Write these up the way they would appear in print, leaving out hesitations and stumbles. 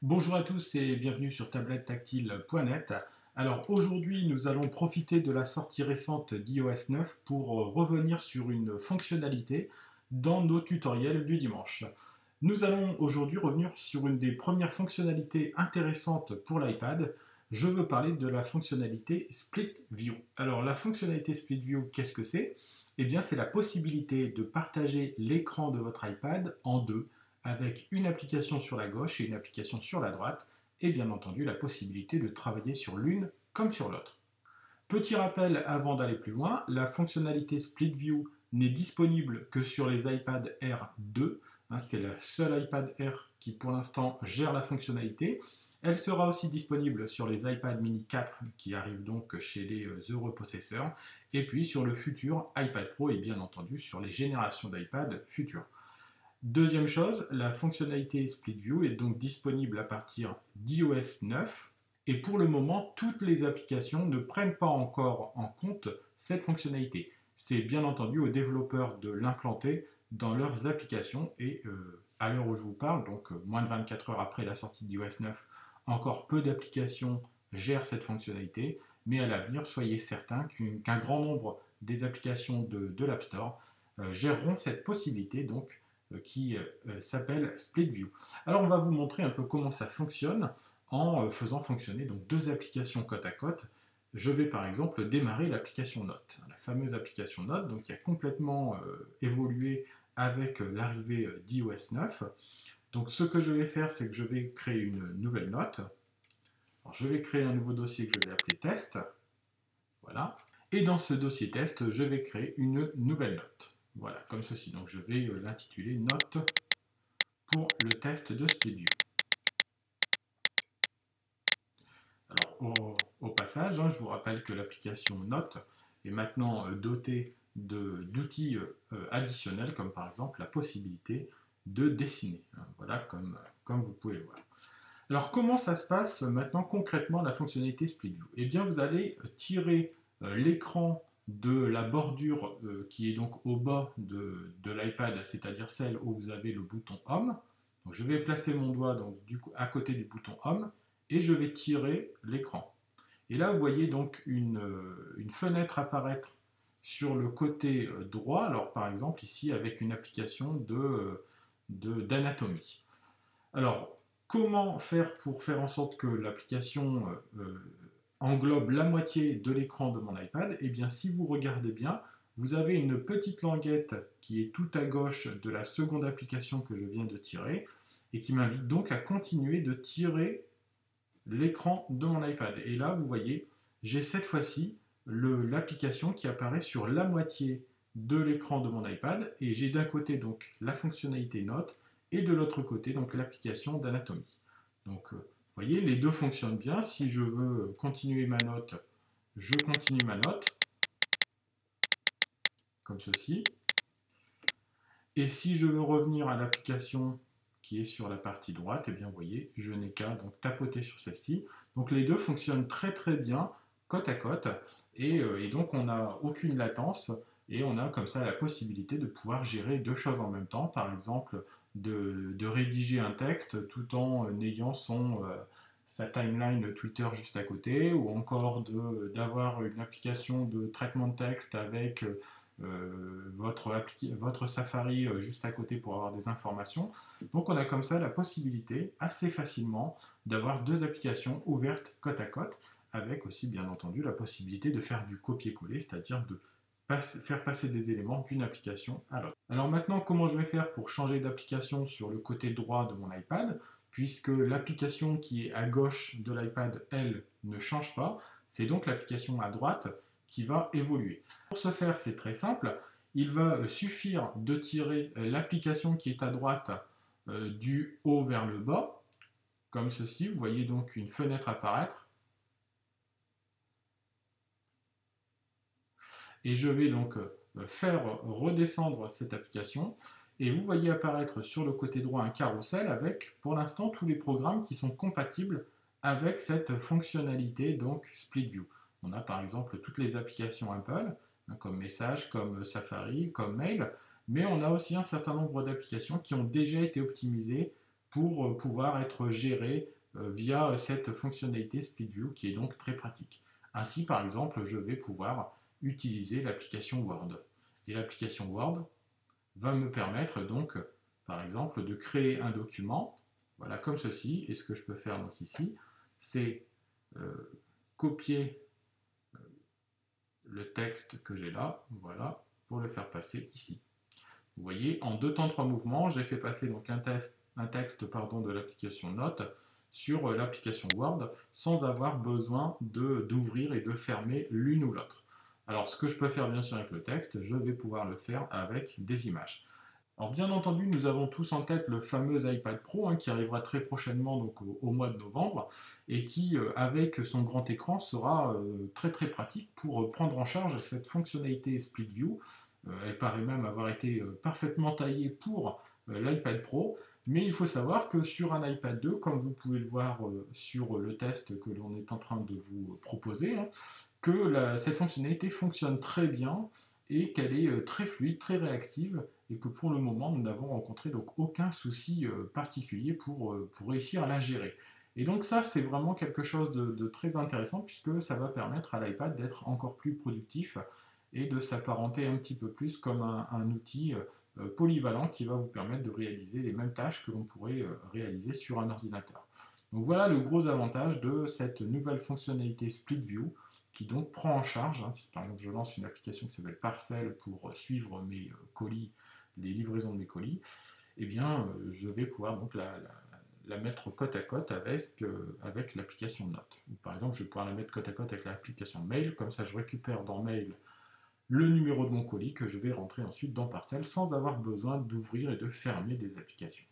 Bonjour à tous et bienvenue sur tablettactile.net. Alors aujourd'hui nous allons profiter de la sortie récente d'iOS 9 pour revenir sur une fonctionnalité dans nos tutoriels du dimanche. Nous allons aujourd'hui revenir sur une des premières fonctionnalités intéressantes pour l'iPad. Je veux parler de la fonctionnalité Split View. Alors la fonctionnalité Split View, qu'est-ce que c'est? Eh bien c'est la possibilité de partager l'écran de votre iPad en deux, avec une application sur la gauche et une application sur la droite, et bien entendu la possibilité de travailler sur l'une comme sur l'autre. Petit rappel avant d'aller plus loin, la fonctionnalité Split View n'est disponible que sur les iPad Air 2, c'est le seul iPad Air qui pour l'instant gère la fonctionnalité. Elle sera aussi disponible sur les iPad mini 4 qui arrivent donc chez les heureux possesseurs, et puis sur le futur iPad Pro et bien entendu sur les générations d'iPad futures. Deuxième chose, la fonctionnalité Split View est donc disponible à partir d'iOS 9 et pour le moment, toutes les applications ne prennent pas encore en compte cette fonctionnalité. C'est bien entendu aux développeurs de l'implanter dans leurs applications et à l'heure où je vous parle, donc moins de 24 heures après la sortie d'iOS 9, encore peu d'applications gèrent cette fonctionnalité, mais à l'avenir, soyez certains qu'un grand nombre des applications de l'App Store géreront cette possibilité donc qui s'appelle Split View. Alors on va vous montrer un peu comment ça fonctionne en faisant fonctionner donc deux applications côte à côte. Je vais par exemple démarrer l'application Note, la fameuse application Note donc, qui a complètement évolué avec l'arrivée d'iOS 9. Donc ce que je vais faire, c'est que je vais créer une nouvelle note. Alors, je vais créer un nouveau dossier que je vais appeler test. Voilà. Et dans ce dossier test, je vais créer une nouvelle note. Voilà, comme ceci. Donc je vais l'intituler Note pour le test de Split View. Alors au passage, je vous rappelle que l'application Note est maintenant dotée d'outils additionnels, comme par exemple la possibilité de dessiner. Voilà, comme vous pouvez le voir. Alors comment ça se passe maintenant concrètement la fonctionnalité Split View? Eh bien vous allez tirer l'écran de la bordure qui est donc au bas de l'iPad, c'est-à-dire celle où vous avez le bouton Home. Donc, je vais placer mon doigt donc, à côté du bouton Home et je vais tirer l'écran. Et là, vous voyez donc une fenêtre sur le côté droit, alors par exemple ici avec une application d'anatomie. Alors, comment faire pour faire en sorte que l'application englobe la moitié de l'écran de mon iPad? Eh bien, si vous regardez bien, vous avez une petite languette qui est tout à gauche de la seconde application que je viens de tirer et qui m'invite donc à continuer de tirer l'écran de mon iPad. Et là, vous voyez, j'ai cette fois-ci l'application qui apparaît sur la moitié de l'écran de mon iPad et j'ai d'un côté donc la fonctionnalité Note et de l'autre côté donc l'application d'anatomie. Donc vous voyez, les deux fonctionnent bien. Si je veux continuer ma note, je continue ma note, comme ceci. Et si je veux revenir à l'application qui est sur la partie droite, et bien vous voyez, je n'ai qu'à donc tapoter sur celle-ci. Donc les deux fonctionnent très très bien, côte à côte, et donc on n'a aucune latence, et on a comme ça la possibilité de pouvoir gérer deux choses en même temps, par exemple de rédiger un texte tout en ayant sa timeline Twitter juste à côté, ou encore d'avoir une application de traitement de texte avec votre Safari juste à côté pour avoir des informations. Donc on a comme ça la possibilité assez facilement d'avoir deux applications ouvertes côte à côte, avec aussi bien entendu la possibilité de faire du copier-coller, c'est-à-dire de faire passer des éléments d'une application à l'autre. Alors maintenant, comment je vais faire pour changer d'application sur le côté droit de mon iPad, puisque l'application qui est à gauche de l'iPad, elle, ne change pas, c'est donc l'application à droite qui va évoluer. Pour ce faire, c'est très simple, il va suffire de tirer l'application qui est à droite du haut vers le bas, comme ceci, vous voyez donc une fenêtre apparaître, et je vais donc faire redescendre cette application, et vous voyez apparaître sur le côté droit un carrousel avec, pour l'instant, tous les programmes qui sont compatibles avec cette fonctionnalité, donc Split View. On a par exemple toutes les applications Apple, comme Message, comme Safari, comme Mail, mais on a aussi un certain nombre d'applications qui ont déjà été optimisées pour pouvoir être gérées via cette fonctionnalité Split View qui est donc très pratique. Ainsi, par exemple, je vais pouvoir utiliser l'application Word. Et l'application Word va me permettre donc, par exemple, de créer un document, voilà, comme ceci. Et ce que je peux faire donc ici, c'est copier le texte que j'ai là, voilà, pour le faire passer ici. Vous voyez, en 2 temps 3 mouvements, j'ai fait passer donc un texte de l'application Note sur l'application Word sans avoir besoin d'ouvrir et de fermer l'une ou l'autre. Alors ce que je peux faire bien sûr avec le texte, je vais pouvoir le faire avec des images. Alors bien entendu, nous avons tous en tête le fameux iPad Pro qui arrivera très prochainement donc, au mois de novembre et qui, avec son grand écran, sera très très pratique pour prendre en charge cette fonctionnalité Split View. Elle paraît même avoir été parfaitement taillée pour l'iPad Pro, mais il faut savoir que sur un iPad 2, comme vous pouvez le voir sur le test que l'on est en train de vous proposer, que cette fonctionnalité fonctionne très bien et qu'elle est très fluide, très réactive, et que pour le moment, nous n'avons rencontré donc aucun souci particulier pour réussir à la gérer. Et donc ça, c'est vraiment quelque chose de très intéressant, puisque ça va permettre à l'iPad d'être encore plus productif et de s'apparenter un petit peu plus comme un outil polyvalent qui va vous permettre de réaliser les mêmes tâches que l'on pourrait réaliser sur un ordinateur. Donc voilà le gros avantage de cette nouvelle fonctionnalité Split View, qui donc prend en charge, si par exemple je lance une application qui s'appelle Parcel pour suivre mes colis, les livraisons de mes colis, eh bien je vais pouvoir donc la mettre côte à côte avec l'application Note. Ou par exemple, je vais pouvoir la mettre côte à côte avec l'application Mail, comme ça je récupère dans Mail le numéro de mon colis que je vais rentrer ensuite dans Parcel sans avoir besoin d'ouvrir et de fermer des applications.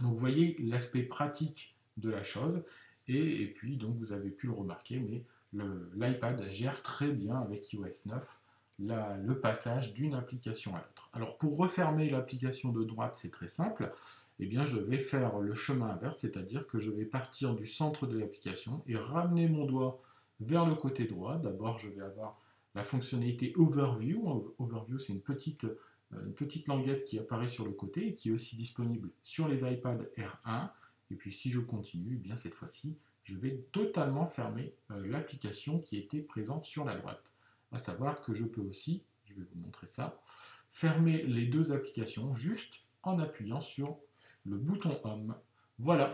Donc vous voyez l'aspect pratique de la chose, et puis donc vous avez pu le remarquer, mais l'iPad gère très bien avec iOS 9 le passage d'une application à l'autre. Alors pour refermer l'application de droite, c'est très simple. Eh bien, je vais faire le chemin inverse, c'est-à-dire que je vais partir du centre de l'application et ramener mon doigt vers le côté droit. D'abord, je vais avoir la fonctionnalité Overview. Overview, c'est une petite languette qui apparaît sur le côté et qui est aussi disponible sur les iPad R1. Et puis si je continue, eh bien cette fois-ci, je vais totalement fermer l'application qui était présente sur la droite. À savoir que je peux aussi, je vais vous montrer ça, fermer les deux applications juste en appuyant sur le bouton Home. Voilà,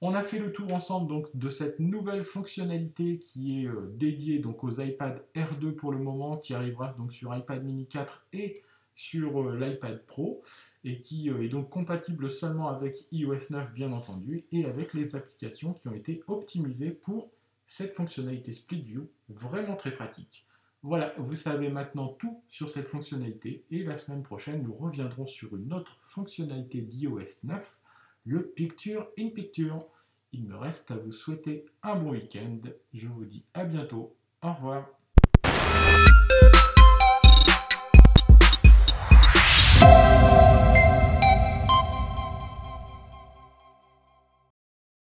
on a fait le tour ensemble donc, de cette nouvelle fonctionnalité qui est dédiée donc, aux iPad R2 pour le moment, qui arrivera donc sur iPad mini 4 et sur l'iPad Pro, et qui est donc compatible seulement avec iOS 9 bien entendu, et avec les applications qui ont été optimisées pour cette fonctionnalité Split View, vraiment très pratique. Voilà, vous savez maintenant tout sur cette fonctionnalité, et la semaine prochaine, nous reviendrons sur une autre fonctionnalité d'iOS 9, le Picture in Picture. Il me reste à vous souhaiter un bon week-end. Je vous dis à bientôt. Au revoir.